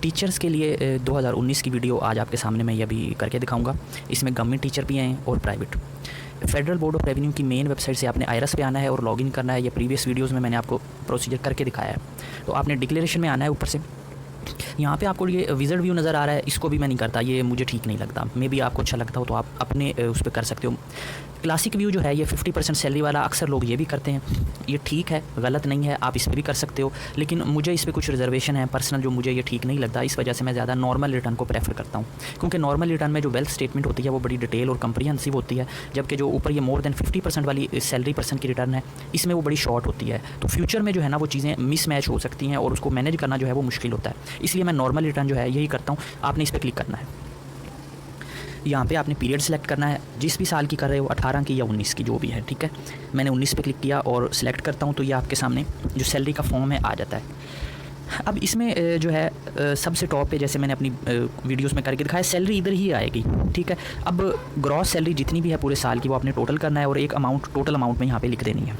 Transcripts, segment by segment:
Teachers के लिए 2019 की वीडियो आज आपके सामने मैं ये अभी करके दिखाऊंगा। इसमें गवर्नमेंट टीचर भी हैं और private. Federal board of revenue की मेन वेबसाइट से आपने आईआरएस पे आना है और लॉगिन करना है। ये प्रीवियस वीडियोस में मैंने आपको प्रोसीजर करके दिखाया है। तो आपने डिक्लेरेशन में आना है। ऊपर से यहाँ पे आपको ये विज़िट व्यू नज़र आ रहा है, इसको भी मैं नहीं करता, ये मुझे ठीक नहीं लगता। मे बी आपको अच्छा लगता हो तो आप अपने उस पर कर सकते हो। क्लासिक व्यू जो है ये 50% सैलरी वाला, अक्सर लोग ये भी करते हैं। ये ठीक है, गलत नहीं है, आप इस पर भी कर सकते हो। लेकिन मुझे इस पर कुछ रिजर्वेशन है पर्सनल, जो मुझे ये ठीक नहीं लगता। इस वजह से मैं ज़्यादा नॉर्मल रिटर्न को प्रेफर करता हूँ, क्योंकि नॉर्मल रिटर्न में जो वेल्थ स्टेटमेंट होती है वो बड़ी डिटेल और कंप्रीहेंसिव होती है, जबकि जो ऊपर ये मोर देन 50% वाली सैलरी पर्सन की रिटर्न है इसमें वो बड़ी शॉर्ट होती है। तो फ्यूचर में जो है ना वो चीज़ें मिसमैच हो सकती हैं और उसको मैनेज करना जो है वो मुश्किल होता है। इसलिए मैं नॉर्मल रिटर्न जो है यही करता हूँ। आपने इस पर क्लिक करना है। यहाँ पे आपने पीरियड सेलेक्ट करना है, जिस भी साल की कर रहे हो, 18 की या 19 की जो भी है, ठीक है। मैंने 19 पे क्लिक किया और सिलेक्ट करता हूँ तो ये आपके सामने जो सैलरी का फॉर्म है आ जाता है। अब इसमें जो है सबसे टॉप पे, जैसे मैंने अपनी वीडियोस में करके दिखाया, सैलरी इधर ही आएगी, ठीक है। अब ग्रॉस सैलरी जितनी भी है पूरे साल की वो आपने टोटल करना है और एक अमाउंट, टोटल अमाउंट में यहाँ पे लिख देनी है।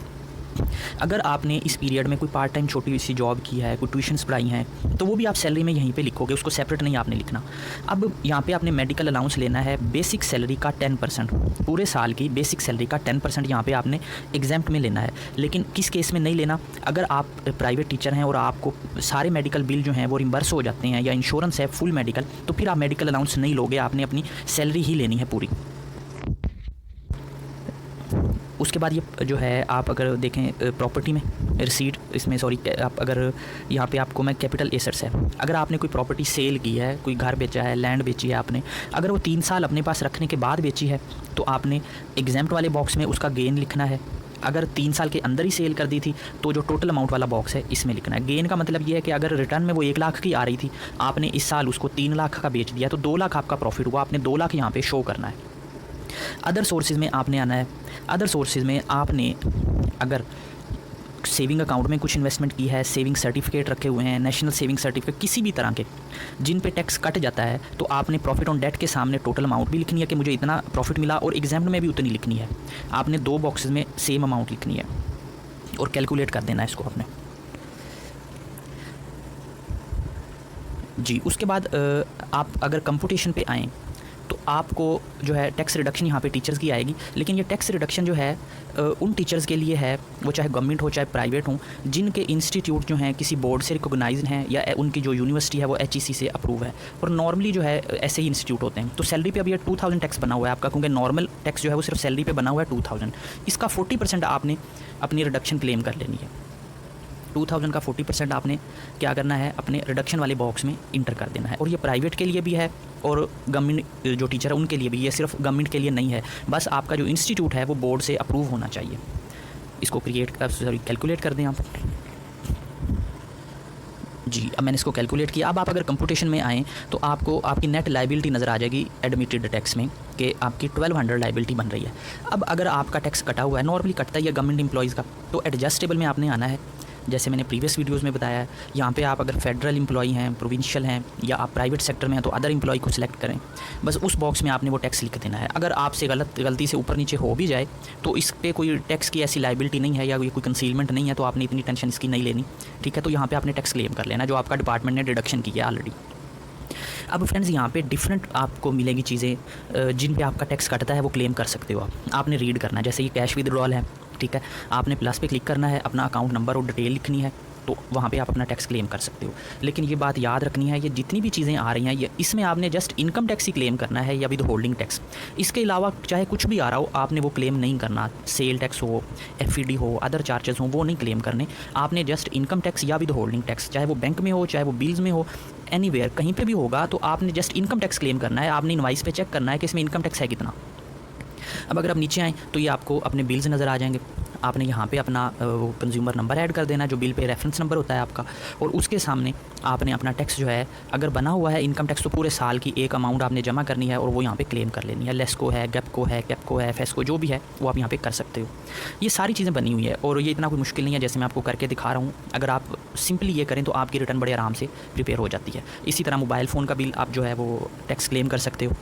अगर आपने इस पीरियड में कोई पार्ट टाइम छोटी सी जॉब की है, कोई ट्यूशन्स पढ़ाई हैं, तो वो भी आप सैलरी में यहीं पे लिखोगे, उसको सेपरेट नहीं आपने लिखना। अब यहाँ पे आपने मेडिकल अलाउंस लेना है, बेसिक सैलरी का 10%, पूरे साल की बेसिक सैलरी का 10% यहाँ पे आपने एग्जाम्प्ट में लेना है। लेकिन किस केस में नहीं लेना? अगर आप प्राइवेट टीचर हैं और आपको सारे मेडिकल बिल जो हैं वो रिम्बर्स हो जाते हैं या इंश्योरेंस है फुल मेडिकल, तो फिर आप मेडिकल अलाउंस नहीं लोगे, आपने अपनी सैलरी ही लेनी है पूरी। उसके बाद ये जो है आप अगर देखें प्रॉपर्टी में रिसीट, इसमें सॉरी आप अगर यहाँ पे आपको मैं कैपिटल एसेट्स है, अगर आपने कोई प्रॉपर्टी सेल की है, कोई घर बेचा है, लैंड बेची है आपने, अगर वो 3 साल अपने पास रखने के बाद बेची है तो आपने एग्जाम्प्ट वाले बॉक्स में उसका गेन लिखना है। अगर 3 साल के अंदर ही सेल कर दी थी तो जो टोटल अमाउंट वाला बॉक्स है इसमें लिखना है। गेन का मतलब ये है कि अगर रिटर्न में वो 1 लाख की आ रही थी, आपने इस साल उसको 3 लाख का बेच दिया तो 2 लाख आपका प्रॉफिट हुआ, आपने 2 लाख यहाँ पे शो करना है। अदर सोर्सेज में आपने आना है। अदर सोर्सेज में आपने अगर सेविंग अकाउंट में कुछ इन्वेस्टमेंट की है, सेविंग सर्टिफिकेट रखे हुए हैं, नेशनल सेविंग सर्टिफिकेट किसी भी तरह के जिन पे टैक्स कट जाता है, तो आपने प्रॉफिट ऑन डेट के सामने टोटल अमाउंट भी लिखनी है कि मुझे इतना प्रॉफिट मिला, और एग्जाम्प्ट में भी उतनी लिखनी है। आपने 2 बॉक्सेस में सेम अमाउंट लिखनी है और कैलकुलेट कर देना है इसको आपने जी। उसके बाद आप अगर कंप्यूटेशन पे आएँ तो आपको जो है टैक्स रिडक्शन यहाँ पे टीचर्स की आएगी। लेकिन ये टैक्स रिडक्शन जो है उन टीचर्स के लिए है, वो चाहे गवर्नमेंट हो चाहे प्राइवेट हो, जिनके इंस्टीट्यूट जो हैं किसी बोर्ड से रिकॉग्नाइज्ड हैं या उनकी जो यूनिवर्सिटी है वो HEC से अप्रूव है। और नॉर्मली जो है ऐसे ही इंस्टीट्यूट होते हैं। तो सैलरी पे अभी 2000 टैक्स बना हुआ है आपका, क्योंकि नॉर्मल टैक्स जो है वो सिर्फ सैलरी पे बना हुआ है 2000। इसका 40% आपने अपनी रिडक्शन क्लेम कर लेनी है। 2000 का 40% आपने क्या करना है, अपने रिडक्शन वाले बॉक्स में इंटर कर देना है। और ये प्राइवेट के लिए भी है और गवर्नमेंट जो टीचर है उनके लिए भी। ये सिर्फ गवर्नमेंट के लिए नहीं है, बस आपका जो इंस्टीट्यूट है वो बोर्ड से अप्रूव होना चाहिए। इसको कैलकुलेट कर दें आप जी। अब मैंने इसको कैलकुलेट किया। अब आप अगर कंप्यूटेशन में आएँ तो आपको आपकी नेट लाइबिलिटी नज़र आ जाएगी एडमिटेड टैक्स में कि आपकी 1200 लाइबिलिटी बन रही है। अब अगर आपका टैक्स कटा हुआ है, नॉर्मली कटता है गवर्नमेंट एम्प्लॉयज़ का, तो एडजस्टेबल में आपने आना है। जैसे मैंने प्रीवियस वीडियोस में बताया है, यहाँ पे आप अगर फेडरल एम्प्लॉई हैं, प्रोविंशियल हैं या आप प्राइवेट सेक्टर में हैं तो अदर एम्प्लॉई को सिलेक्ट करें। बस उस बॉक्स में आपने वो टैक्स लिख देना है। अगर आपसे गलती से ऊपर नीचे हो भी जाए तो इस पर कोई टैक्स की ऐसी लाइबिलिटी नहीं है या कोई कंसीलमेंट नहीं है, तो आपने इतनी टेंशन इसकी नहीं लेनी, ठीक है। तो यहाँ पर आपने टैक्स क्लेम कर लेना जो आपका डिपार्टमेंट ने डिडक्शन की है ऑलरेडी। अब फ्रेंड्स यहाँ पे डिफरेंट आपको मिलेगी चीज़ें जिन पे आपका टैक्स कटता है, वो क्लेम कर सकते हो आप। आपने रीड करना है, जैसे ये कैश विदड्रॉल है, ठीक है। आपने प्लस पे क्लिक करना है, अपना अकाउंट नंबर और डिटेल लिखनी है, तो वहाँ पे आप अपना टैक्स क्लेम कर सकते हो। लेकिन ये बात याद रखनी है, ये जितनी भी चीज़ें आ रही हैं ये इसमें आपने जस्ट इनकम टैक्स ही क्लेम करना है या विद होल्डिंग टैक्स। इसके अलावा चाहे कुछ भी आ रहा हो आपने वो क्लेम नहीं करना। सेल टैक्स हो, FED हो, अदर चार्जेस हो, वो नहीं क्लेम करने। आपने जस्ट इनकम टैक्स या विद होल्डिंग टैक्स, चाहे वो बैंक में हो चाहे वो बिल्स में हो, एनीवेयर कहीं पे भी होगा, तो आपने जस्ट इनकम टैक्स क्लेम करना है। आपने इनवाइस पे चेक करना है कि इसमें इनकम टैक्स है कितना। अब अगर आप नीचे आएँ तो ये आपको अपने बिल्स नज़र आ जाएंगे। आपने यहाँ पे अपना वो कंज्यूमर नंबर ऐड कर देना जो बिल पे रेफरेंस नंबर होता है आपका, और उसके सामने आपने अपना टैक्स जो है अगर बना हुआ है इनकम टैक्स तो पूरे साल की एक अमाउंट आपने जमा करनी है और वो यहाँ पे क्लेम कर लेनी है। लेस्को है, गैपको है, कैपको है, फेस्को जो भी है वो आप यहाँ पे कर सकते हो। ये सारी चीज़ें बनी हुई है और ये इतना कोई मुश्किल नहीं है जैसे मैं आपको करके दिखा रहा हूँ। अगर आप सिंपली ये करें तो आपकी रिटर्न बड़े आराम से प्रिपेयर हो जाती है। इसी तरह मोबाइल फ़ोन का बिल आप जो है वो टैक्स क्लेम कर सकते हो।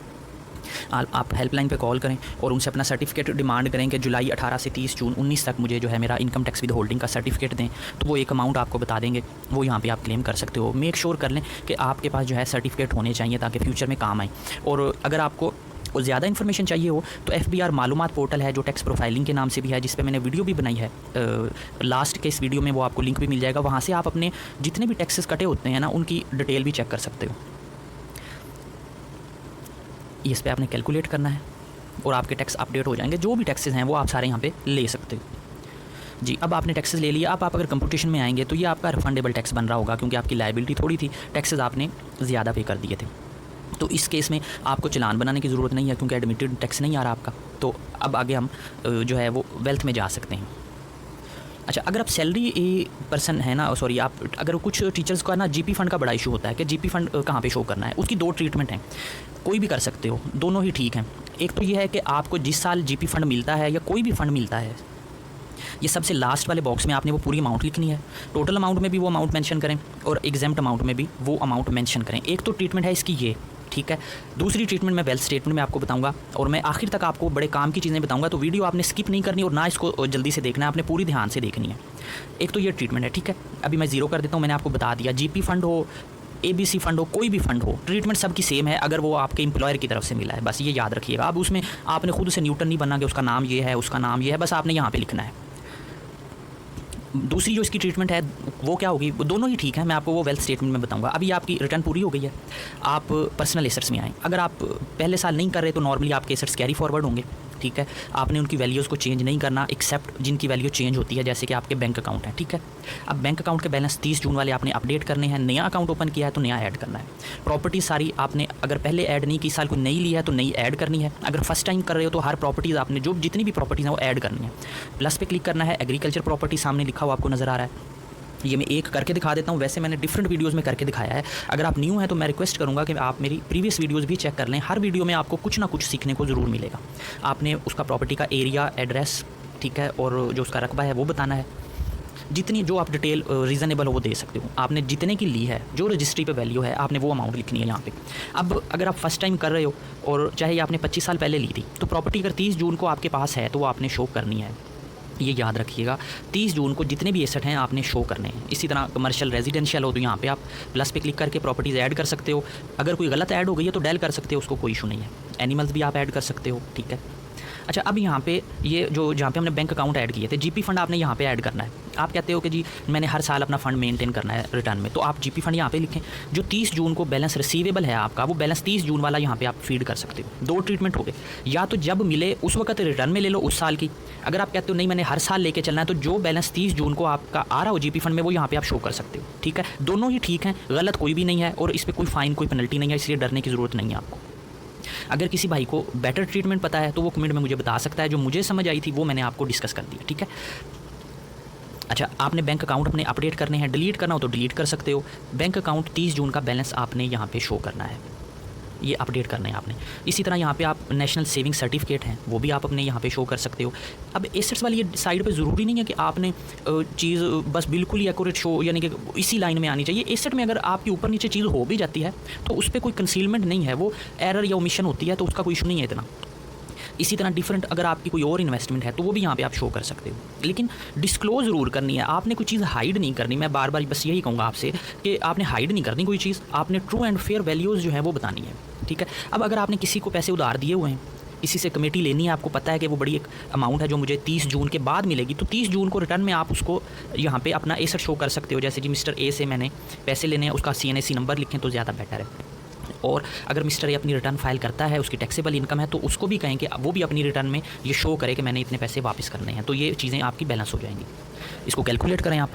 आप हेल्पलाइन पे कॉल करें और उनसे अपना सर्टिफिकेट डिमांड करें कि जुलाई 18 से 30 जून 19 तक मुझे जो है मेरा इनकम टैक्स विद होल्डिंग का सर्टिफिकेट दें, तो वो एक अमाउंट आपको बता देंगे, वो यहाँ पे आप क्लेम कर सकते हो। मेक श्योर कर लें कि आपके पास जो है सर्टिफिकेट होने चाहिए ताकि फ्यूचर में काम आए। और अगर आपको और ज़्यादा इन्फॉर्मेशन चाहिए हो तो FBR मालूमात पोर्टल है जो टैक्स प्रोफाइलिंग के नाम से भी है, जिस पे मैंने वीडियो भी बनाई है। लास्ट के इस वीडियो में वो आपको लिंक भी मिल जाएगा, वहाँ से आप अपने जितने भी टैक्सेस कटे होते हैं ना उनकी डिटेल भी चेक कर सकते हो। इस पर आपने कैलकुलेट करना है और आपके टैक्स अपडेट हो जाएंगे। जो भी टैक्सेस हैं वो आप सारे यहाँ पे ले सकते हो जी। अब आपने टैक्सेस ले लिया, अब आप अगर कंपटीशन में आएंगे तो ये आपका रिफंडेबल टैक्स बन रहा होगा, क्योंकि आपकी लायबिलिटी थोड़ी थी, टैक्सेस आपने ज़्यादा पे कर दिए थे। तो इस केस में आपको चालान बनाने की ज़रूरत नहीं है, क्योंकि एडमिटेड टैक्स नहीं आ रहा आपका। तो अब आगे हम जो है वो वेल्थ में जा सकते हैं। अच्छा, अगर आप सैलरी पर्सन है ना, सॉरी, आप अगर कुछ टीचर्स का ना GP फ़ंड का बड़ा इशू होता है कि GP फ़ंड कहाँ पे शो करना है, उसकी 2 ट्रीटमेंट हैं, कोई भी कर सकते हो, दोनों ही ठीक हैं। एक तो ये है कि आपको जिस साल GP फ़ंड मिलता है या कोई भी फ़ंड मिलता है, ये सबसे लास्ट वाले बॉक्स में आपने वो पूरी अमाउंट लिखनी है। टोटल अमाउंट में भी वो अमाउंट मेंशन करें और एग्जाम्प्ट अमाउंट में भी वो अमाउंट मेंशन करें। एक तो ट्रीटमेंट है इसकी ये, ठीक है। दूसरी ट्रीटमेंट मैं वेल्थ स्टेटमेंट में आपको बताऊंगा, और मैं आखिर तक आपको बड़े काम की चीज़ें बताऊंगा, तो वीडियो आपने स्किप नहीं करनी और ना इसको जल्दी से देखना है, आपने पूरी ध्यान से देखनी है। एक तो ये ट्रीटमेंट है, ठीक है। अभी मैं ज़ीरो कर देता हूँ, मैंने आपको बता दिया, GP फ़ंड हो, ABC फ़ंड हो, कोई भी फ़ंड हो, ट्रीटमेंट सबकी सेम है अगर वो आपके एम्प्लॉयर की तरफ से मिला है, बस ये याद रखिएगा। अब उसमें आपने खुद से न्यूटन नहीं बनना कि उसका नाम ये है, उसका नाम ये है, बस आपने यहाँ पर लिखना है। दूसरी जो इसकी ट्रीटमेंट है वो क्या होगी, वो दोनों ही ठीक है, मैं आपको वो वेल्थ स्टेटमेंट में बताऊंगा। अभी आपकी रिटर्न पूरी हो गई है, आप पर्सनल एसेट्स में आए। अगर आप पहले साल नहीं कर रहे तो नॉर्मली आपके एसेट्स कैरी फॉरवर्ड होंगे, ठीक है। आपने उनकी वैल्यूज़ को चेंज नहीं करना, एक्सेप्ट जिनकी वैल्यू चेंज होती है, जैसे कि आपके बैंक अकाउंट है, ठीक है। अब बैंक अकाउंट के बैलेंस 30 जून वाले आपने अपडेट करने हैं। नया अकाउंट ओपन किया है तो नया ऐड करना है। प्रॉपर्टी सारी आपने अगर पहले ऐड नहीं की, साल कोई नई ली है तो नई ऐड करनी है। अगर फर्स्ट टाइम कर रहे हो तो हर प्रॉपर्टीज़ आपने जो जितनी भी प्रॉपर्टीज़ हैं वो ऐड करनी है। प्लस पे क्लिक करना है, एग्रीकल्चर प्रॉपर्टी सामने लिखा हुआ आपको नज़र आ रहा है। ये मैं एक करके दिखा देता हूँ, वैसे मैंने डिफरेंट वीडियोस में करके दिखाया है। अगर आप न्यू हैं तो मैं रिक्वेस्ट करूँगा कि आप मेरी प्रीवियस वीडियोस भी चेक कर लें, हर वीडियो में आपको कुछ ना कुछ सीखने को ज़रूर मिलेगा। आपने उसका प्रॉपर्टी का एरिया, एड्रेस, ठीक है, और जो उसका रकबा है वो बताना है। जितनी जो आप डिटेल रीज़नेबल हो वो दे सकते हो। आपने जितने की ली है, जो रजिस्ट्री पे वैल्यू है, आपने वो अमाउंट लिखनी है यहाँ पे। अब अगर आप फर्स्ट टाइम कर रहे हो और चाहे आपने 25 साल पहले ली थी, तो प्रॉपर्टी अगर 30 जून को आपके पास है तो वो आपने शो करनी है। ये याद रखिएगा, 30 जून को जितने भी एसेट हैं आपने शो करने हैं। इसी तरह कमर्शियल रेजिडेंशियल हो तो यहाँ पे आप प्लस पे क्लिक करके प्रॉपर्टीज़ ऐड कर सकते हो। अगर कोई गलत ऐड हो गई है तो डेल कर सकते हो, उसको कोई इशू नहीं है। एनिमल्स भी आप ऐड कर सकते हो, ठीक है। अच्छा, अब यहाँ पे ये जो जहाँ पे हमने बैंक अकाउंट ऐड किए थे, GP फ़ंड आपने यहाँ पे ऐड करना है। आप कहते हो कि जी मैंने हर साल अपना फ़ंड मेंटेन करना है रिटर्न में, तो आप GP फ़ंड यहाँ पे लिखें। जो 30 जून को बैलेंस रिसीवेबल है आपका, वो बैलेंस 30 जून वाला यहाँ पे आप फीड कर सकते हो। 2 ट्रीटमेंट हो गए, या तो जब मिले उस वक्त रिटर्न में ले लो उस साल की। अगर आप कहते हो नहीं मैंने हर साल लेके चलना है, तो जो बैलेंस 30 जून को आपका आ रहा हो GP फ़ंड में वो यहाँ पे आप शो कर सकते हो, ठीक है। दोनों ही ठीक हैं, गलत कोई भी नहीं है, और इस पर कोई फ़ाइन, कोई पेनल्टी नहीं है, इसलिए डरने की ज़रूरत नहीं है आपको। अगर किसी भाई को बेटर ट्रीटमेंट पता है तो वो कमेंट में मुझे बता सकता है। जो मुझे समझ आई थी वो मैंने आपको डिस्कस कर दिया, ठीक है। अच्छा, आपने बैंक अकाउंट अपने अपडेट करने हैं, डिलीट करना हो तो डिलीट कर सकते हो। बैंक अकाउंट 30 जून का बैलेंस आपने यहाँ पे शो करना है, ये अपडेट करना है आपने। इसी तरह यहाँ पे आप नेशनल सेविंग सर्टिफिकेट हैं वो भी आप अपने यहाँ पे शो कर सकते हो। अब एसेट्स वाली ये साइड पे ज़रूरी नहीं है कि आपने चीज़ बस बिल्कुल ही एक्यूरेट शो, यानी कि इसी लाइन में आनी चाहिए। एसेट में अगर आपकी ऊपर नीचे चीज़ हो भी जाती है तो उस पर कोई कंसीलमेंट नहीं है, वो एरर या ओमिशन होती है तो उसका कोई इशू नहीं है इतना। इसी तरह डिफरेंट अगर आपकी कोई और इन्वेस्टमेंट है तो वो भी यहाँ पे आप शो कर सकते हो, लेकिन डिस्क्लोज ज़रूर करनी है। आपने कोई चीज़ हाइड नहीं करनी। मैं बार बार बस यही कहूँगा आपसे कि आपने हाइड नहीं करनी कोई चीज़, आपने ट्रू एंड फेयर वैल्यूज़ जो है वो बतानी है, ठीक है। अब अगर आपने किसी को पैसे उधार दिए हुए हैं, किसी से कमेटी लेनी है, आपको पता है कि वो बड़ी एक अमाउंट है जो मुझे 30 जून के बाद मिलेगी, तो 30 जून को रिटर्न में आप उसको यहाँ पे अपना एसेट शो कर सकते हो। जैसे जी मिस्टर ए से मैंने पैसे लेने हैं, उसका CNAC नंबर लिखें तो ज़्यादा बेटर है। और अगर मिस्टर ए अपनी रिटर्न फाइल करता है, उसकी टैक्सेबल इनकम है, तो उसको भी कहें कि वो भी अपनी रिटर्न में ये शो करे कि मैंने इतने पैसे वापस करने हैं, तो ये चीज़ें आपकी बैलेंस हो जाएंगी। इसको कैलकुलेट करें आप।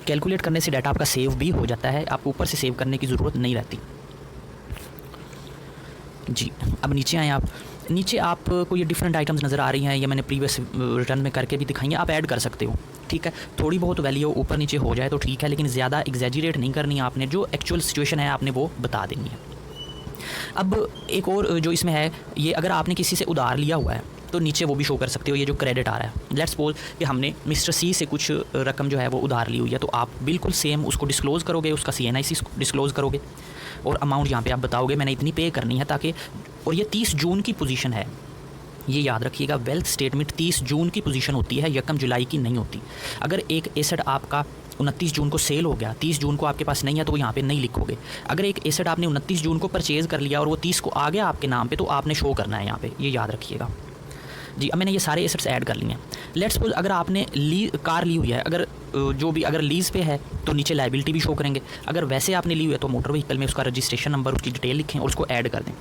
कैलकुलेट करने से डाटा आपका सेव भी हो जाता है, आपको ऊपर से सेव करने की ज़रूरत नहीं रहती जी। अब नीचे आएँ आप। नीचे आपको ये डिफरेंट आइटम्स नज़र आ रही हैं, ये मैंने प्रीवियस रिटर्न में करके भी दिखाई हैं, आप ऐड कर सकते हो, ठीक है। थोड़ी बहुत वैल्यू ऊपर नीचे हो जाए तो ठीक है, लेकिन ज़्यादा एग्जैजरेट नहीं करनी है आपने। जो एक्चुअल सिचुएशन है आपने वो बता देनी है। अब एक और जो इसमें है, ये अगर आपने किसी से उधार लिया हुआ है तो नीचे वो भी शो कर सकते हो ये जो क्रेडिट आ रहा है। लेट्स सपोज कि हमने मिस्टर सी से कुछ रकम जो है वो उधार ली हुई है, तो आप बिल्कुल सेम उसको डिस्क्लोज़ करोगे, उसका CNIC डिस्क्लोज़ करोगे और अमाउंट यहाँ पे आप बताओगे मैंने इतनी पे करनी है, ताकि और ये 30 जून की पोजीशन है, ये याद रखिएगा। वेल्थ स्टेटमेंट 30 जून की पोजीशन होती है, 1 जुलाई की नहीं होती। अगर एक एसेट आपका 29 जून को सेल हो गया, 30 जून को आपके पास नहीं है, तो वो यहाँ पे नहीं लिखोगे। अगर एक एसेट आपने 29 जून को परचेज़ कर लिया और वो 30 को आ गया आपके नाम पे, तो आपने शो करना है यहाँ पे, ये याद रखिएगा जी। अब मैंने ये सारे एसेट्स ऐड कर लिए हैं। लेट्स सपोज अगर आपने कार ली हुई है, अगर जो भी अगर लीज़ पे है तो नीचे लाइबिलिटी भी शो करेंगे। अगर वैसे आपने ली हुई है तो मोटर व्हीकल में उसका रजिस्ट्रेशन नंबर, उसकी डिटेल लिखें और उसको ऐड कर दें।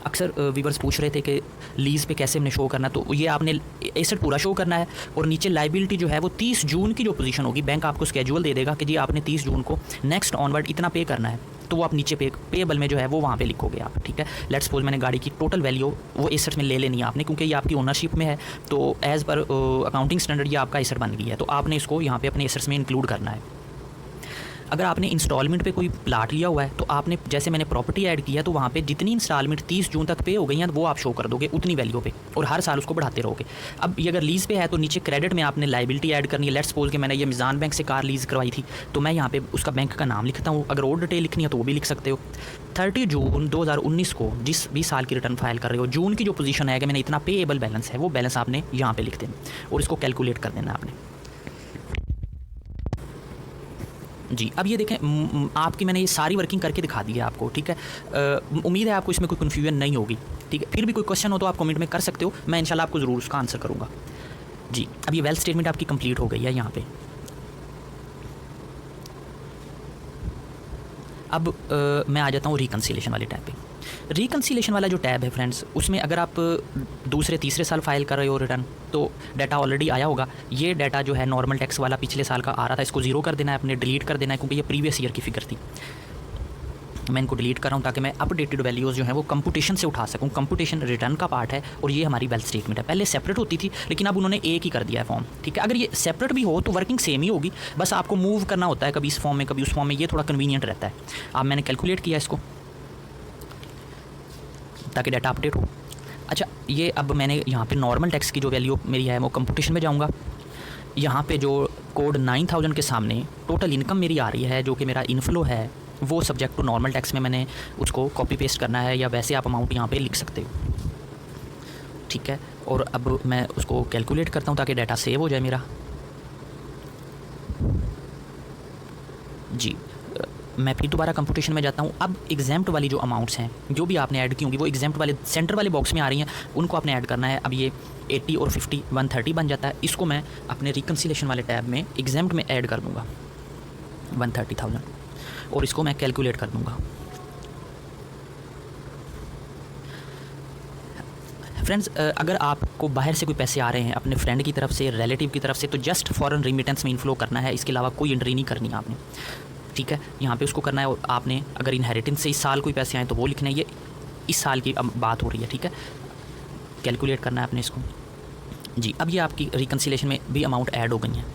अक्सर व्यूवर्स पूछ रहे थे कि लीज़ पे कैसे हमने शो करना, तो ये आपने एसेट पूरा शो करना है और नीचे लाइबिलिटी जो है वो 30 जून की जो पोजीशन होगी, बैंक आपको स्केड्यूल दे देगा कि जी आपने 30 जून को नेक्स्ट ऑनवर्ड इतना पे करना है, तो वो आप नीचे पेएबल में जो है वो वहाँ पे लिखोगे आप, ठीक है। लेट्स सपोज मैंने गाड़ी की टोटल वैल्यू वो एसेट में ले लेनी है आपने, क्योंकि ये आपकी ओनरशिप में है, तो एज़ पर अकाउंटिंग स्टैंडर्ड ये आपका एसेट बन गई है, तो आपने इसको यहाँ पे अपने एसेट्स में इंक्लूड करना है। अगर आपने इंस्टॉलमेंट पे कोई प्लाट लिया हुआ है, तो आपने जैसे मैंने प्रॉपर्टी ऐड की है, तो वहाँ पे जितनी इंस्टॉलमेंट 30 जून तक पे हो गई हैं वो आप शो कर दोगे उतनी वैल्यू पे, और हर साल उसको बढ़ाते रहोगे। अब ये अगर लीज़ पे है तो नीचे क्रेडिट में आपने लाइबिलिटी ऐड करनी है। लेट्स सपोज कि मैंने ये मिज़ान बैंक से कार लीज़ करवाई थी, तो मैं यहाँ पे उसका बैंक का नाम लिखता हूँ। अगर और डिटेल लिखनी है तो वो भी लिख सकते हो। 30 जून 2019 को जिस भी साल की रिटर्न फाइल कर रहे हो, जून की जो पोजीशन है कि मैंने इतना पेएबल बैलेंस है, वो बैलेंस आपने यहाँ पे लिख देना और इसको कैलकुलेट कर देना आपने जी। अब ये देखें, आपकी मैंने ये सारी वर्किंग करके दिखा दी है आपको, ठीक है। उम्मीद है आपको इसमें कोई कन्फ्यूजन नहीं होगी, ठीक है। फिर भी कोई क्वेश्चन हो तो आप कमेंट में कर सकते हो, मैं इंशाल्लाह आपको ज़रूर उसका आंसर करूँगा जी। अब ये वेल्थ स्टेटमेंट आपकी कंप्लीट हो गई है यहाँ पे। अब मैं आ जाता हूँ रिकन्सिलेशन वाले टैब पे। रिकन्सिलेशन वाला जो टैब है फ्रेंड्स, उसमें अगर आप दूसरे तीसरे साल फाइल कर रहे हो रिटर्न, तो डाटा ऑलरेडी आया होगा। ये डाटा जो है नॉर्मल टैक्स वाला पिछले साल का आ रहा था, इसको ज़ीरो कर देना है, अपने डिलीट कर देना है, क्योंकि ये प्रीवियस ईयर की फिगर थी। मैं इनको डिलीट कर रहा हूँ ताकि मैं अपडेटेड वैल्यूज़ जो हैं वो कंप्यूटेशन से उठा सकूँ। कंप्यूटेशन रिटर्न का पार्ट है और ये हमारी वेल्थ स्टेटमेंट है। पहले सेपरेट होती थी, लेकिन अब उन्होंने एक ही कर दिया है फॉर्म, ठीक है। अगर ये सेपरेट भी हो तो वर्किंग सेम ही होगी, बस आपको मूव करना होता है कभी इस फॉर्म में कभी उस फॉर्म में, ये थोड़ा कन्वीनियंट रहता है। अब मैंने कैलकुलेट किया इसको ताकि डाटा अपडेट हो। अच्छा, ये अब मैंने यहाँ पे नॉर्मल टैक्स की जो वैल्यू मेरी है वो कंप्यूटेशन में जाऊँगा। यहाँ पे जो कोड 9000 के सामने टोटल इनकम मेरी आ रही है, जो कि मेरा इनफ्लो है, वो सब्जेक्ट टू नॉर्मल टैक्स में मैंने उसको कॉपी पेस्ट करना है, या वैसे आप अमाउंट यहाँ पे लिख सकते हो, ठीक है। और अब मैं उसको कैलकुलेट करता हूँ ताकि डाटा सेव हो जाए मेरा जी। मैं फिर दोबारा कंप्यूटेशन में जाता हूँ। अब एग्जाम्प्ट वाली जो अमाउंट्स हैं जो भी आपने ऐड की होंगी, वो एग्जाम्प्ट वाले सेंटर वाले बॉक्स में आ रही हैं, उनको आपने ऐड करना है। अब ये 80 और 50 130 बन जाता है। इसको मैं अपने रिकन्सिलेशन वाले टैब में एग्जाम्प्ट में ऐड कर दूँगा 130,000 और इसको मैं कैलकुलेट कर दूँगा। फ्रेंड्स, अगर आपको बाहर से कोई पैसे आ रहे हैं अपने फ्रेंड की तरफ से, रिलेटिव की तरफ से, तो जस्ट फॉरेन रिमिटेंस में इनफ्लो करना है, इसके अलावा कोई एंट्री नहीं करनी है आपने, ठीक है। यहाँ पे उसको करना है। और आपने अगर इनहेरिटेंस से इस साल कोई पैसे आए तो वो लिखना है, ये इस साल की अब बात हो रही है, ठीक है। कैलकुलेट करना है आपने इसको जी। अब ये आपकी रिकन्सिलेशन में भी अमाउंट ऐड हो गई हैं।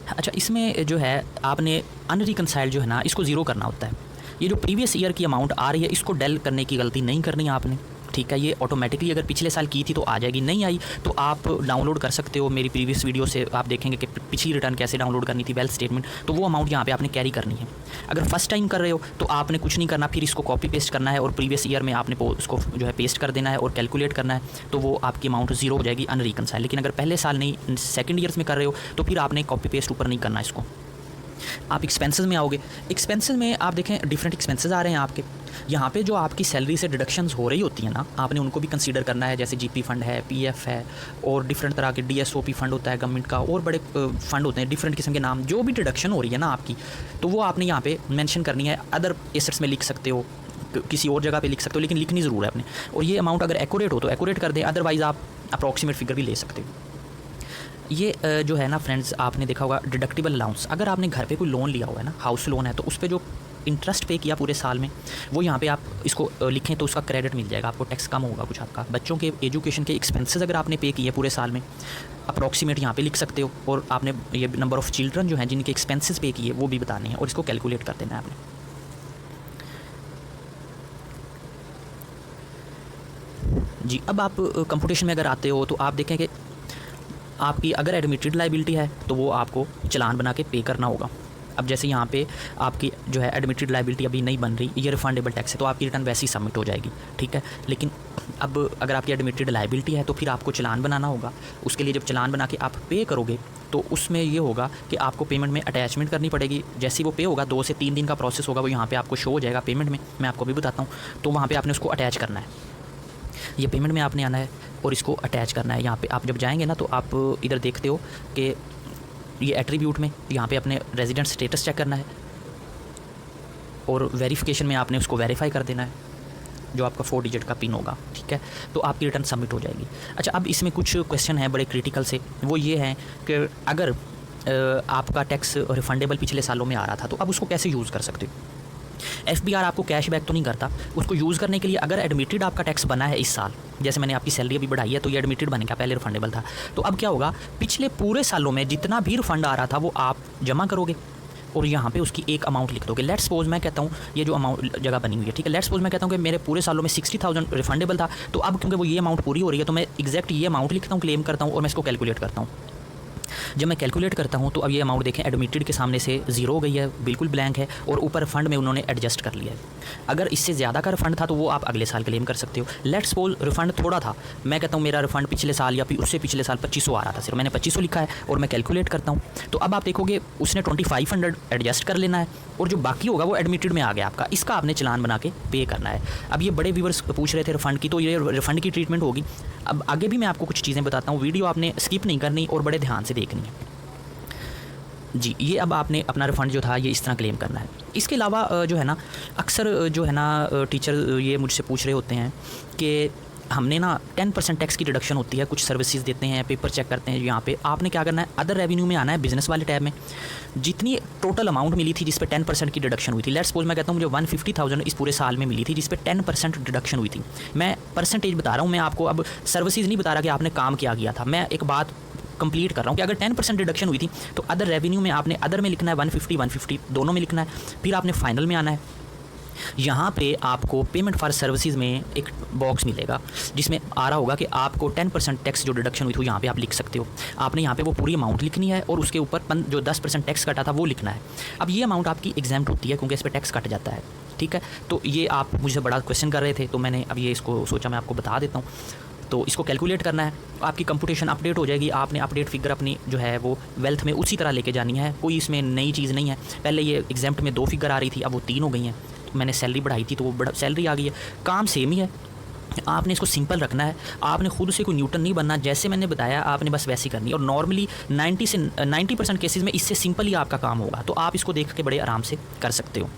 अच्छा, इसमें जो है आपने अनरिकनसाइल्ड जो है ना, इसको ज़ीरो करना होता है। ये जो प्रीवियस ईयर की अमाउंट आ रही है, इसको डेल करने की गलती नहीं करनी है आपने, ठीक है। ये ऑटोमेटिकली अगर पिछले साल की थी तो आ जाएगी, नहीं आई तो आप डाउनलोड कर सकते हो मेरी प्रीवियस वीडियो से। आप देखेंगे कि पिछली रिटर्न कैसे डाउनलोड करनी थी, वेल्थ स्टेटमेंट, तो वो अमाउंट यहाँ पे आपने कैरी करनी है। अगर फर्स्ट टाइम कर रहे हो तो आपने कुछ नहीं करना, फिर इसको कॉपी पेस्ट करना है और प्रीवियस ईयर में आपने उसको जो है पेस्ट कर देना है और कैलकुलेट करना है, तो वो आपकी अमाउंट ज़ीरो हो जाएगी अनरिकनसाइल्ड। लेकिन अगर पहले साल नहीं, सेकेंड ईयर्स में कर रहे हो तो फिर आपने कॉपी पेस्ट ऊपर नहीं करना इसको। आप एक्सपेंसेस में आओगे। एक्सपेंसेस में आप देखें डिफरेंट एक्सपेंसेस आ रहे हैं आपके। यहाँ पे जो आपकी सैलरी से डिडक्शंस हो रही होती हैं ना, आपने उनको भी कंसीडर करना है। जैसे जीपी फंड है, पीएफ है, और डिफरेंट तरह के डीएसओपी फंड होता है गवर्नमेंट का, और बड़े फंड होते हैं डिफरेंट किस्म के नाम। जो भी डिडक्शन हो रही है ना आपकी, तो वो आपने यहाँ पे मेंशन करनी है। अदर एसेट्स में लिख सकते हो, किसी और जगह पे लिख सकते हो, लेकिन लिखनी ज़रूर है आपने। और ये अमाउंट अगर एक्यूरेट हो तो एक्यूरेट कर दें, अदरवाइज़ आप अप्रॉक्सीमेट फिगर भी ले सकते हो। ये जो है ना फ्रेंड्स, आपने देखा होगा डिडक्टिबल अलाउंस। अगर आपने घर पे कोई लोन लिया हुआ है ना, हाउस लोन है, तो उस पर जो इंटरेस्ट पे किया पूरे साल में, वो यहाँ पे आप इसको लिखें तो उसका क्रेडिट मिल जाएगा आपको, टैक्स कम होगा कुछ आपका। बच्चों के एजुकेशन के एक्सपेंसेस अगर आपने पे किए पूरे साल में, अप्रॉक्सीमेट यहाँ पे लिख सकते हो। और आपने ये नंबर ऑफ़ चिल्ड्रन जो हैं जिनके एक्सपेंसेस पे किए वो भी बताने हैं, और इसको कैलकुलेट कर देना है आपने जी, अब आप कंप्यूटेशन में अगर आते हो तो आप देखें कि आपकी अगर एडमिटेड लाइबिलिटी है तो वो आपको चालान बना के पे करना होगा। अब जैसे यहाँ पे आपकी जो है एडमिटेड लाइबिलिटी अभी नहीं बन रही, ये रिफंडेबल टैक्स है, तो आपकी रिटर्न वैसे ही सबमिट हो जाएगी, ठीक है। लेकिन अब अगर आपकी एडमिटेड लाइबिलिटी है तो फिर आपको चालान बनाना होगा। उसके लिए जब चालान बना के आप पे करोगे तो उसमें ये होगा कि आपको पेमेंट में अटैचमेंट करनी पड़ेगी। जैसे ही वो पे होगा 2 से 3 दिन का प्रोसेस होगा, वो यहाँ पे आपको शो हो जाएगा पेमेंट में, मैं आपको भी बताता हूँ। तो वहाँ पे आपने उसको अटैच करना है, ये पेमेंट में आपने आना है और इसको अटैच करना है। यहाँ पे आप जब जाएंगे ना तो आप इधर देखते हो कि ये एट्रीब्यूट में यहाँ पे अपने रेजिडेंट स्टेटस चेक करना है और वेरिफिकेशन में आपने उसको वेरीफाई कर देना है, जो आपका 4 डिजिट का पिन होगा, ठीक है। तो आपकी रिटर्न सबमिट हो जाएगी। अच्छा, अब इसमें कुछ क्वेश्चन है बड़े क्रिटिकल से, वो ये हैं कि अगर आपका टैक्स रिफंडेबल पिछले सालों में आ रहा था तो अब उसको कैसे यूज़ कर सकते हो। FBR आपको कैश बैक तो नहीं करता, उसको यूज़ करने के लिए अगर एडमिटेड आपका टैक्स बना है इस साल, जैसे मैंने आपकी सैलरी अभी बढ़ाई है तो ये एडमिटेड बनेगा, पहले रिफंडेबल था, तो अब क्या होगा, पिछले पूरे सालों में जितना भी रिफंड आ रहा था वो आप जमा करोगे और यहाँ पे उसकी एक अमाउंट लिख दोगे। लेट्स सपोज मैं कहता हूँ ये जो अमाउंट जगह बनी हुई है, ठीक है, लेट्स सपोज मैं कहता हूँ कि मेरे पूरे सालों में 60,000 रिफंडेबल था, तो अब क्योंकि वो ये अमाउंट पूरी हो रही है तो मैं एग्जैक्ट ये अमाउंट लिखता हूँ, क्लेम करता हूँ और मैं इसको कैलकुलेट करता हूँ। जब मैं कैलकुलेट करता हूँ तो अब ये अमाउंट देखें एडमिटेड के सामने से 0 हो गई है, बिल्कुल ब्लैंक है, और ऊपर फंड में उन्होंने एडजस्ट कर लिया है। अगर इससे ज़्यादा का रिफंड था तो वो आप अगले साल क्लेम कर सकते हो। लेट्स सपोज रिफंड थोड़ा था, मैं कहता हूँ मेरा रिफंड पिछले साल या फिर उससे पिछले साल 2500 आ रहा था, सिर्फ मैंने 2500 लिखा है और मैं कैलकुलेट करता हूँ, तो अब आप देखोगे उसने 2500 एडजस्ट कर लेना है और जो बाकी होगा वो एडमिटेड में आ गया आपका, इसका आपने चालान बना के पे करना है। अब ये बड़े व्यूअर्स पूछ रहे थे रिफंड की, तो ये रिफंड की ट्रीटमेंट होगी। अब आगे भी मैं आपको कुछ चीज़ें बताता हूँ, वीडियो आपने स्किप नहीं करनी और बड़े ध्यान से देखनी है जी। ये अब आपने अपना रिफ़ंड जो था ये इस तरह क्लेम करना है। इसके अलावा जो है ना, अक्सर जो है ना टीचर ये मुझसे पूछ रहे होते हैं कि हमने ना 10% टैक्स की डिडक्शन होती है, कुछ सर्विसेज देते हैं, पेपर चेक करते हैं, यहाँ पे आपने क्या करना है, अदर रेवेन्यू में आना है, बिजनेस वाले टैब में। जितनी टोटल अमाउंट मिली थी जिस पे 10% की डिडक्शन हुई थी, लेट्स सपोज मैं कहता हूँ मुझे 150,000 इस पूरे साल में मिली थी जिस पे 10% डिडक्शन हुई थी। मैं परसेंटेज बता रहा हूँ, मैं आपको अब सर्विसेज नहीं बता रहा कि आपने काम क्या किया था, मैं एक बात कंप्लीट कर रहा हूँ कि अगर 10% डिडक्शन हुई थी तो अदर रेवेन्यू में आपने अदर में लिखना है 150 दोनों में लिखना है, फिर आपने फाइनल में आना है। यहाँ पे आपको पेमेंट फॉर सर्विसेज में एक बॉक्स मिलेगा जिसमें आ रहा होगा कि आपको 10% टैक्स जो डिडक्शन हुई थी यहाँ पे आप लिख सकते हो। आपने यहाँ पे वो पूरी अमाउंट लिखनी है और उसके ऊपर जो 10% टैक्स कटा था वो लिखना है। अब ये अमाउंट आपकी एग्जाम्प्ट होती है क्योंकि इस पर टैक्स कट जाता है, ठीक है। तो ये आप मुझसे बड़ा क्वेश्चन कर रहे थे तो मैंने अब ये इसको सोचा मैं आपको बता देता हूँ। तो इसको कैलकुलेट करना है, आपकी कंप्यूटेशन अपडेट हो जाएगी, आपने अपडेट फिगर अपनी जो है वो वेल्थ में उसी तरह लेके जानी है, कोई इसमें नई चीज़ नहीं है। पहले ये एग्जाम्प्ट में 2 फिगर आ रही थी, अब वो 3 हो गई हैं। तो मैंने सैलरी बढ़ाई थी तो वो बड़ा सैलरी आ गई है, काम सेम ही है। आपने इसको सिंपल रखना है, आपने खुद से कोई न्यूटन नहीं बनना, जैसे मैंने बताया आपने बस वैसी करनी है। और नॉर्मली 90% केसेस में इससे सिंपल ही आपका काम होगा, तो आप इसको देख के बड़े आराम से कर सकते हो।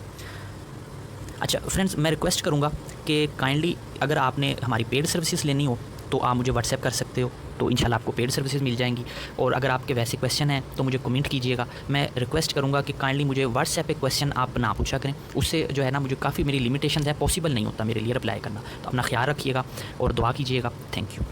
अच्छा फ्रेंड्स, मैं रिक्वेस्ट करूँगा कि काइंडली अगर आपने हमारी पेड सर्विसेज लेनी हो तो आप मुझे व्हाट्सएप कर सकते हो, तो इंशाल्लाह आपको पेड सर्विसेज मिल जाएंगी। और अगर आपके वैसे क्वेश्चन हैं तो मुझे कमेंट कीजिएगा। मैं रिक्वेस्ट करूंगा कि काइंडली मुझे व्हाट्सएप पे क्वेश्चन आप ना पूछा करें, उससे जो है ना मुझे काफ़ी मेरी लिमिटेशन है, पॉसिबल नहीं होता मेरे लिए रिप्लाई करना। तो अपना ख्याल रखिएगा और दुआ कीजिएगा। Thank you.